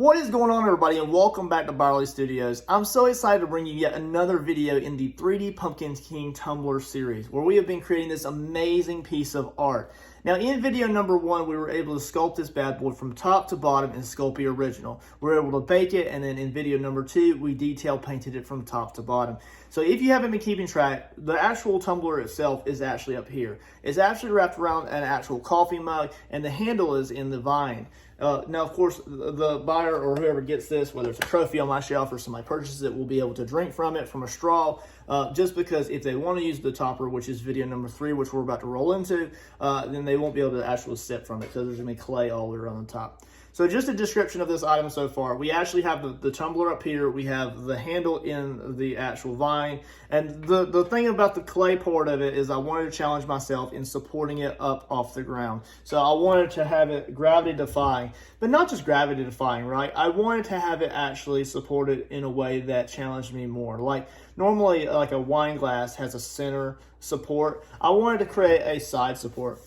What is going on, everybody, and welcome back to Barley Studios. I'm so excited to bring you yet another video in the 3D Pumpkin King Tumbler series, where we have been creating this amazing piece of art. Now, in video number 1, we were able to sculpt this bad boy from top to bottom in Sculpey Original. We were able to bake it, and then in video number 2, we detail painted it from top to bottom. So if you haven't been keeping track, the actual tumbler itself is actually up here. It's actually wrapped around an actual coffee mug, and the handle is in the vine. Now, of course, the buyer or whoever gets this, whether it's a trophy on my shelf or somebody purchases it, will be able to drink from it from a straw, just because if they want to use the topper, which is video number 3, which we're about to roll into, then they won't be able to actually sip from it because there's going to be clay all the way around the top. So just a description of this item so far. We actually have the tumbler up here. We have the handle in the actual vine. And the thing about the clay part of it is I wanted to challenge myself in supporting it up off the ground. So I wanted to have it gravity defying, but not just gravity defying, right? I wanted to have it actually supported in a way that challenged me more. Like normally, like a wine glass has a center support. I wanted to create a side support.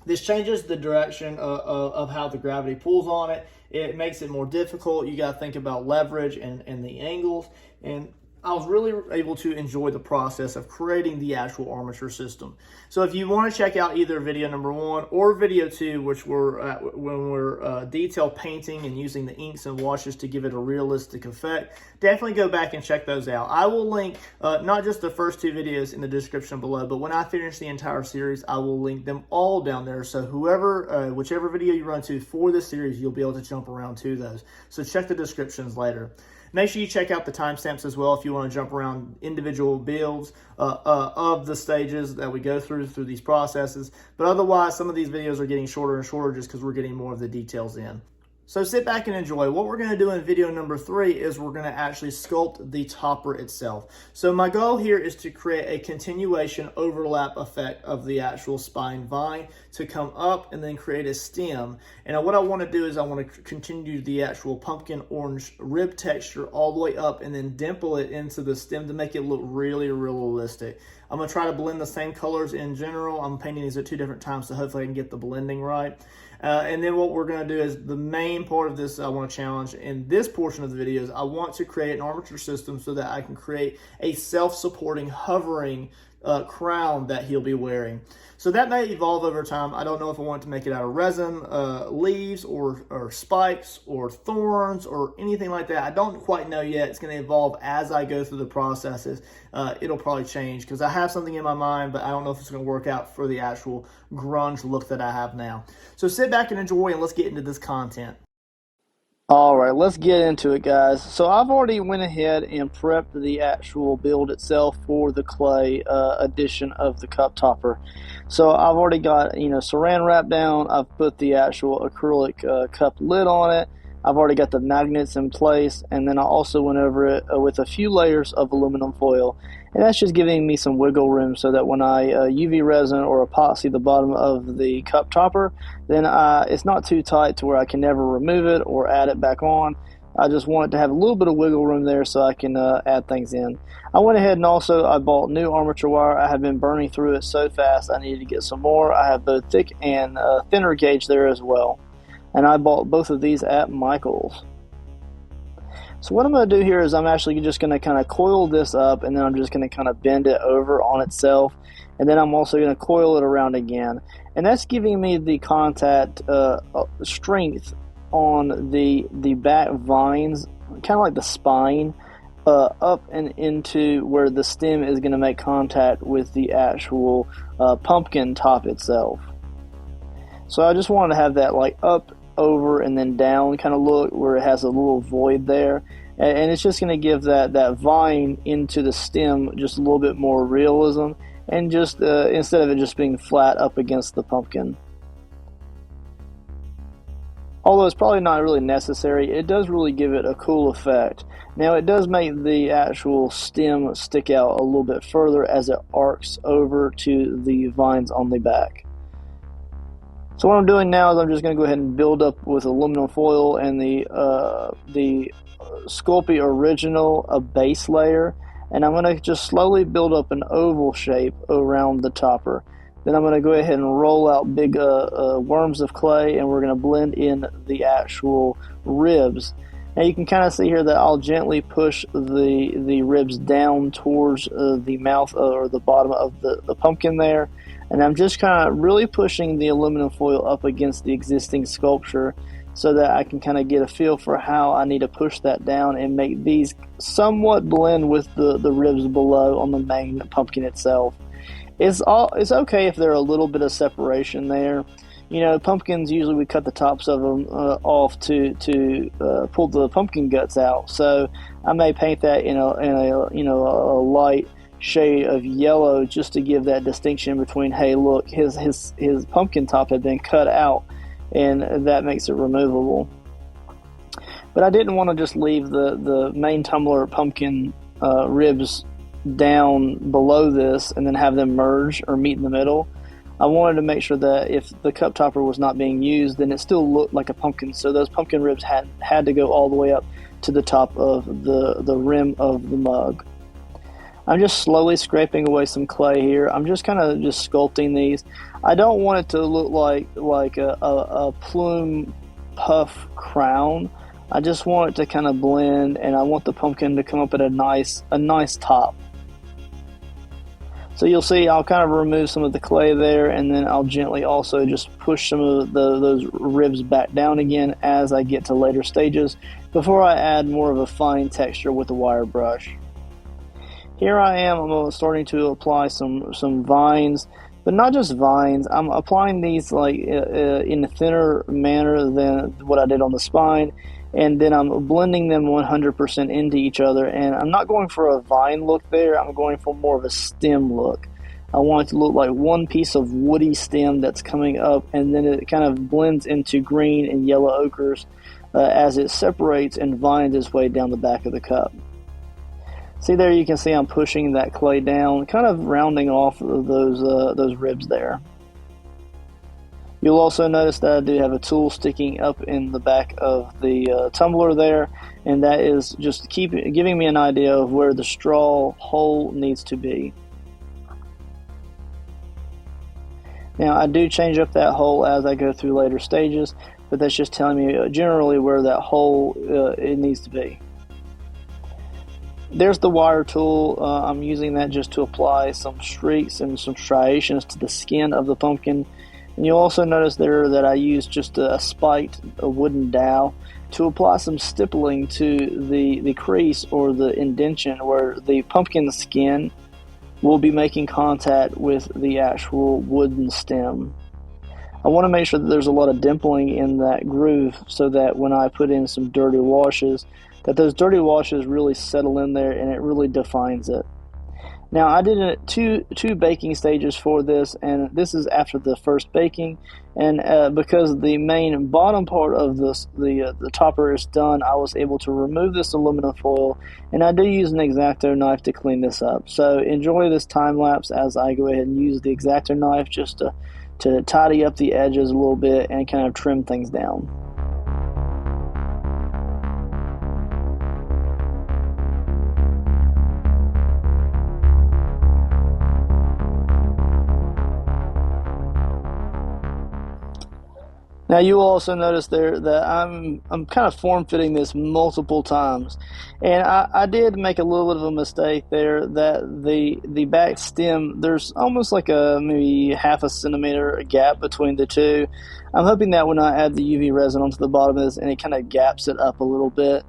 This changes the direction of how the gravity pulls on it. It makes it more difficult. You got to think about leverage and the angles. And I was really able to enjoy the process of creating the actual armature system. So if you want to check out either video number 1 or video 2, which we're at when we're detail painting and using the inks and washes to give it a realistic effect, definitely go back and check those out. I will link not just the first 2 videos in the description below, but when I finish the entire series, I will link them all down there. So whoever, whichever video you run to for this series, you'll be able to jump around to those. So check the descriptions later. Make sure you check out the timestamps as well if you want to jump around individual builds of the stages that we go through these processes. But otherwise, some of these videos are getting shorter and shorter just because we're getting more of the details in. So sit back and enjoy. What we're going to do in video number 3 is we're going to actually sculpt the topper itself. So my goal here is to create a continuation overlap effect of the actual spine vine to come up and then create a stem. And what I want to do is I want to continue the actual pumpkin orange rib texture all the way up and then dimple it into the stem to make it look really realistic. I'm going to try to blend the same colors in general. I'm painting these at 2 different times, so hopefully I can get the blending right. And then what we're going to do is the main part of this I want to challenge in this portion of the video is I want to create an armature system so that I can create a self-supporting hovering crown that he'll be wearing. So that may evolve over time. I don't know if I want to make it out of resin, leaves, or spikes, or thorns, or anything like that. I don't quite know yet. It's going to evolve as I go through the processes. It'll probably change because I have something in my mind, but I don't know if it's going to work out for the actual grunge look that I have now. So sit back and enjoy, and let's get into this content. Alright, let's get into it, guys. So I've already went ahead and prepped the actual build itself for the clay edition of the cup topper. So I've already got, saran wrap down. I've put the actual acrylic cup lid on it. I've already got the magnets in place, and then I also went over it with a few layers of aluminum foil. And that's just giving me some wiggle room so that when I UV resin or epoxy the bottom of the cup topper, then it's not too tight to where I can never remove it or add it back on. I just want it to have a little bit of wiggle room there so I can add things in. I went ahead and also I bought new armature wire. I have been burning through it so fast I needed to get some more. I have both thick and thinner gauge there as well. And I bought both of these at Michael's. So what I'm going to do here is I'm actually just going to kind of coil this up, and then I'm just going to kind of bend it over on itself, and then I'm also going to coil it around again. And that's giving me the contact strength on the back vines, kind of like the spine, up and into where the stem is going to make contact with the actual pumpkin top itself. So I just wanted to have that like up, over, and then down kind of look where it has a little void there. And it's just going to give that vine into the stem just a little bit more realism, and just instead of it just being flat up against the pumpkin. Although it's probably not really necessary, it does really give it a cool effect. Now it does make the actual stem stick out a little bit further as it arcs over to the vines on the back. So what I'm doing now is I'm just going to go ahead and build up with aluminum foil and the Sculpey Original base layer, and I'm going to just slowly build up an oval shape around the topper. Then I'm going to go ahead and roll out big worms of clay, and we're going to blend in the actual ribs. Now you can kind of see here that I'll gently push the ribs down towards the mouth or the bottom of the pumpkin there. And I'm just kind of really pushing the aluminum foil up against the existing sculpture so that I can kind of get a feel for how I need to push that down and make these somewhat blend with the ribs below on the main pumpkin itself. It's okay if there are a little bit of separation there. You know, pumpkins, usually we cut the tops of them off to pull the pumpkin guts out. So I may paint that in a light shade of yellow just to give that distinction between, hey, look, his pumpkin top had been cut out, and that makes it removable. But I didn't want to just leave the main tumbler pumpkin ribs down below this and then have them merge or meet in the middle. I wanted to make sure that if the cup topper was not being used, then it still looked like a pumpkin. So those pumpkin ribs had to go all the way up to the top of the rim of the mug. I'm just slowly scraping away some clay here. I'm just kind of just sculpting these. I don't want it to look like a plume puff crown. I just want it to kind of blend, and I want the pumpkin to come up at a nice top. So you'll see I'll kind of remove some of the clay there, and then I'll gently also just push some of those ribs back down again as I get to later stages before I add more of a fine texture with the wire brush. Here I am, I'm starting to apply some vines, but not just vines. I'm applying these like in a thinner manner than what I did on the spine, and then I'm blending them 100% into each other, and I'm not going for a vine look there, I'm going for more of a stem look. I want it to look like one piece of woody stem that's coming up, and then it kind of blends into green and yellow ochres as it separates and vines its way down the back of the cup. See there, you can see I'm pushing that clay down, kind of rounding off those ribs there. You'll also notice that I do have a tool sticking up in the back of the tumbler there, and that is just giving me an idea of where the straw hole needs to be. Now I do change up that hole as I go through later stages, but that's just telling me generally where that hole it needs to be. There's the wire tool. I'm using that just to apply some streaks and some striations to the skin of the pumpkin. And you'll also notice there that I used just a spiked wooden dowel to apply some stippling to the crease or the indentation where the pumpkin skin will be making contact with the actual wooden stem. I want to make sure that there's a lot of dimpling in that groove so that when I put in some dirty washes, that those dirty washes really settle in there and it really defines it. Now I did two baking stages for this, and this is after the first baking, and because the main bottom part of the topper is done, I was able to remove this aluminum foil, and I do use an X-Acto knife to clean this up. So enjoy this time lapse as I go ahead and use the X-Acto knife just to tidy up the edges a little bit and kind of trim things down. Now you will also notice there that I'm kind of form fitting this multiple times, and I did make a little bit of a mistake there that the back stem, there's almost like maybe half a centimeter gap between the two. I'm hoping that when I add the UV resin onto the bottom of this and it kind of gaps it up a little bit,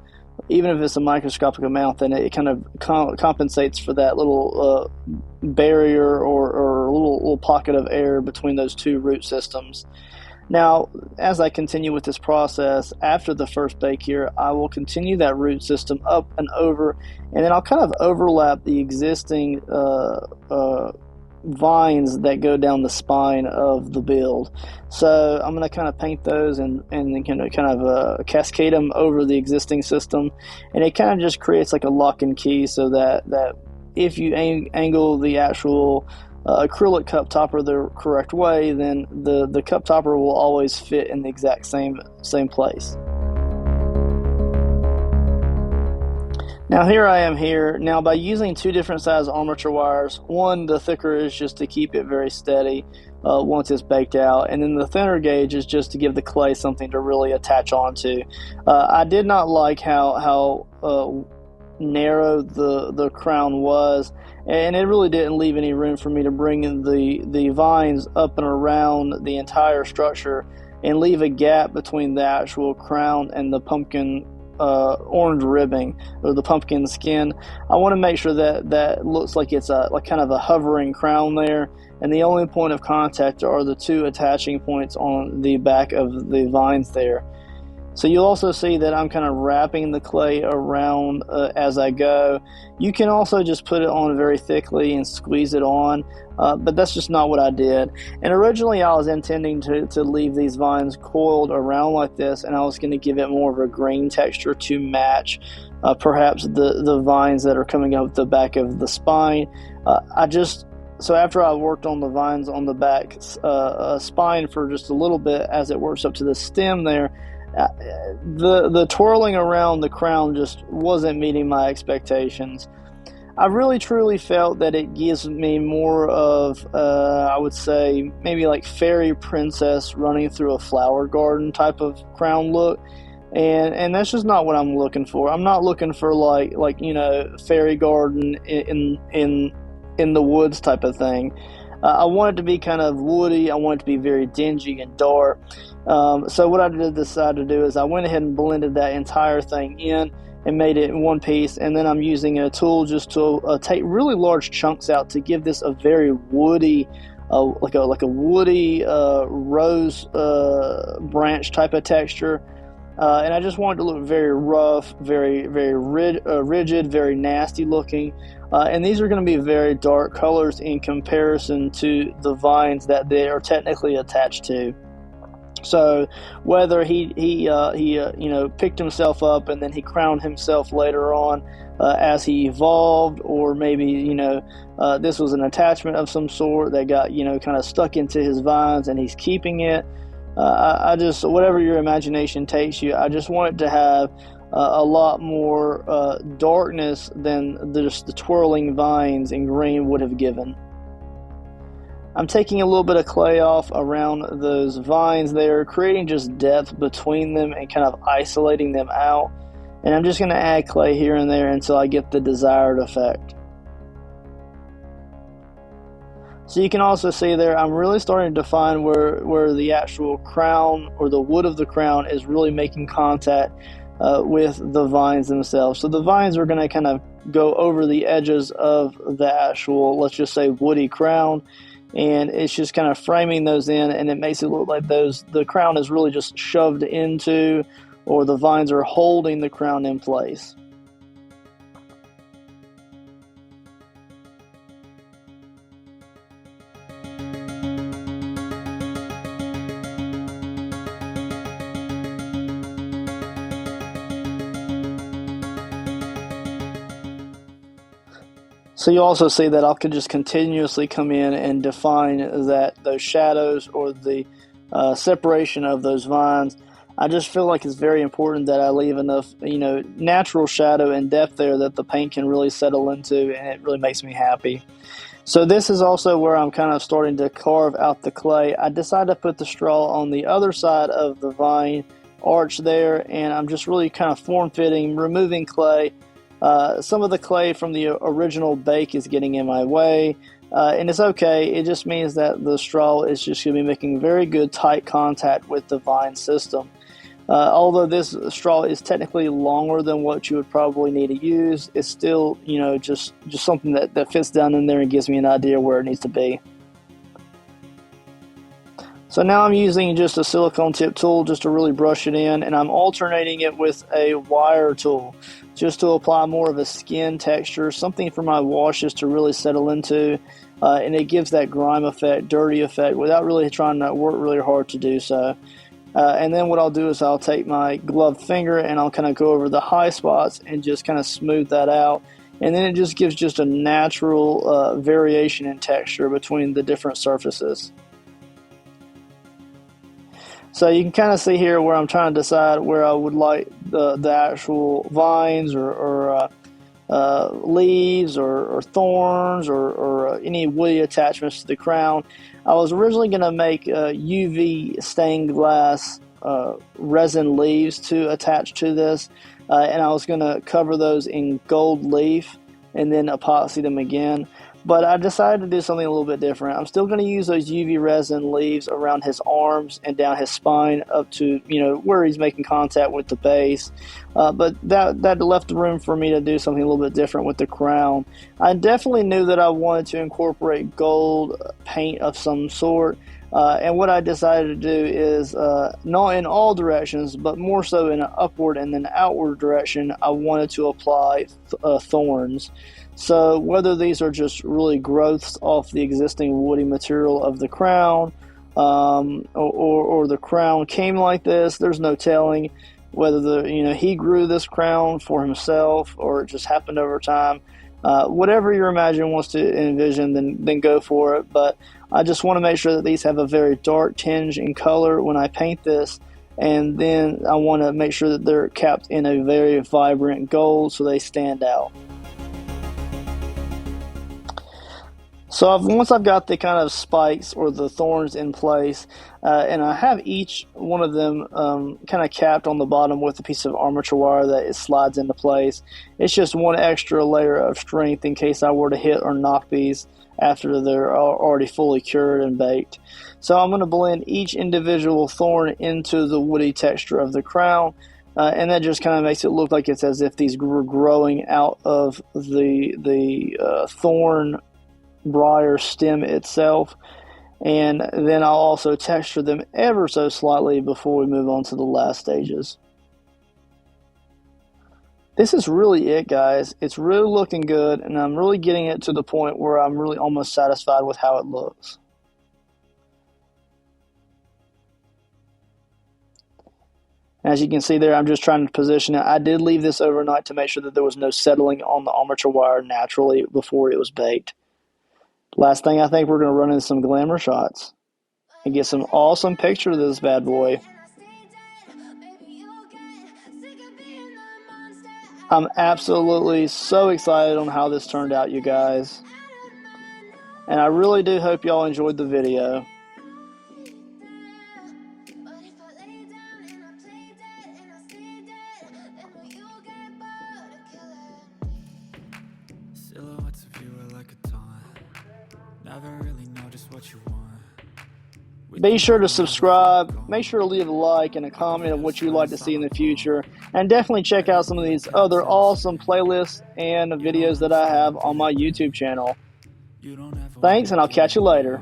even if it's a microscopic amount, then it kind of compensates for that little barrier or a little pocket of air between those two root systems. Now, as I continue with this process, after the first bake here, I will continue that root system up and over, and then I'll kind of overlap the existing vines that go down the spine of the build. So I'm going to kind of paint those and then kind of cascade them over the existing system, and it kind of just creates like a lock and key so that if you angle the actual acrylic cup topper the correct way, then the cup topper will always fit in the exact same place. Now here I am here. Now by using two different size armature wires, one, the thicker is just to keep it very steady once it's baked out, and then the thinner gauge is just to give the clay something to really attach onto. I did not like how narrow the crown was, and it really didn't leave any room for me to bring in the vines up and around the entire structure and leave a gap between the actual crown and the pumpkin orange ribbing or the pumpkin skin. I want to make sure that looks like it's like kind of a hovering crown there, and the only point of contact are the two attaching points on the back of the vines there. So you'll also see that I'm kind of wrapping the clay around as I go. You can also just put it on very thickly and squeeze it on, but that's just not what I did. And originally I was intending to leave these vines coiled around like this, and I was going to give it more of a green texture to match perhaps the vines that are coming up the back of the spine. So after I worked on the vines on the back spine for just a little bit as it works up to the stem there, the twirling around the crown just wasn't meeting my expectations. I really truly felt that it gives me more of, I would say, maybe like fairy princess running through a flower garden type of crown look. And that's just not what I'm looking for. I'm not looking for like fairy garden in the woods type of thing. I want it to be kind of woody. I want it to be very dingy and dark. So what I decided to do is I went ahead and blended that entire thing in and made it in one piece. And then I'm using a tool just to take really large chunks out to give this a very woody, like a woody rose branch type of texture. And I just wanted to look very rough, very rigid, very nasty looking. And these are going to be very dark colors in comparison to the vines that they are technically attached to. So whether he picked himself up and then he crowned himself later on as he evolved, or maybe this was an attachment of some sort that got kind of stuck into his vines and he's keeping it. I just, whatever your imagination takes you, I just want it to have a lot more darkness than just the twirling vines in green would have given. I'm taking a little bit of clay off around those vines there, creating just depth between them and kind of isolating them out. And I'm just going to add clay here and there until I get the desired effect. So you can also see there, I'm really starting to define where the actual crown or the wood of the crown is really making contact with the vines themselves. So the vines are going to kind of go over the edges of the actual, let's just say, woody crown, and it's just kind of framing those in, and it makes it look like the crown is really just shoved into, or the vines are holding the crown in place. So you also see that I could just continuously come in and define those shadows or the separation of those vines. I just feel like it's very important that I leave enough, natural shadow and depth there that the paint can really settle into, and it really makes me happy. So this is also where I'm kind of starting to carve out the clay. I decided to put the straw on the other side of the vine arch there, and I'm just really kind of form-fitting, removing clay. Some of the clay from the original bake is getting in my way, and it's okay. It just means that the straw is just going to be making very good tight contact with the vine system. Although this straw is technically longer than what you would probably need to use, it's still, just something that fits down in there and gives me an idea where it needs to be. So now I'm using just a silicone tip tool just to really brush it in, and I'm alternating it with a wire tool just to apply more of a skin texture, something for my washes to really settle into, and it gives that grime effect, dirty effect, without really trying to work really hard to do so. And then what I'll do is I'll take my gloved finger and I'll kind of go over the high spots and just kind of smooth that out. And then it just gives just a natural variation in texture between the different surfaces. So you can kind of see here where I'm trying to decide where I would like the actual vines or leaves or thorns or any woody attachments to the crown. I was originally going to make UV stained glass resin leaves to attach to this, and I was going to cover those in gold leaf and then epoxy them again. But I decided to do something a little bit different. I'm still going to use those UV resin leaves around his arms and down his spine up to, where he's making contact with the base. But that left room for me to do something a little bit different with the crown. I definitely knew that I wanted to incorporate gold paint of some sort. And what I decided to do is, not in all directions, but more so in an upward and then outward direction, I wanted to apply thorns. So whether these are just really growths off the existing woody material of the crown, or the crown came like this, there's no telling whether he grew this crown for himself or it just happened over time. Whatever your imagination wants to envision, then go for it. But I just want to make sure that these have a very dark tinge in color when I paint this, and then I want to make sure that they're capped in a very vibrant gold so they stand out. So once I've got the kind of spikes or the thorns in place, and I have each one of them kind of capped on the bottom with a piece of armature wire that it slides into place. It's just one extra layer of strength in case I were to hit or knock these after they're already fully cured and baked. So I'm going to blend each individual thorn into the woody texture of the crown, and that just kind of makes it look like it's as if these were growing out of the thorn briar stem itself. And then I'll also texture them ever so slightly before we move on to the last stages. This is really it, guys. It's really looking good, and I'm really getting it to the point where I'm really almost satisfied with how it looks. As you can see there, I'm just trying to position it. I did leave this overnight to make sure that there was no settling on the armature wire naturally before it was baked. Last thing, I think we're going to run into some glamour shots and get some awesome pictures of this bad boy. I'm absolutely so excited on how this turned out, you guys. And I really do hope y'all enjoyed the video. Be sure to subscribe, make sure to leave a like and a comment of what you'd like to see in the future, and definitely check out some of these other awesome playlists and videos that I have on my YouTube channel. Thanks, and I'll catch you later.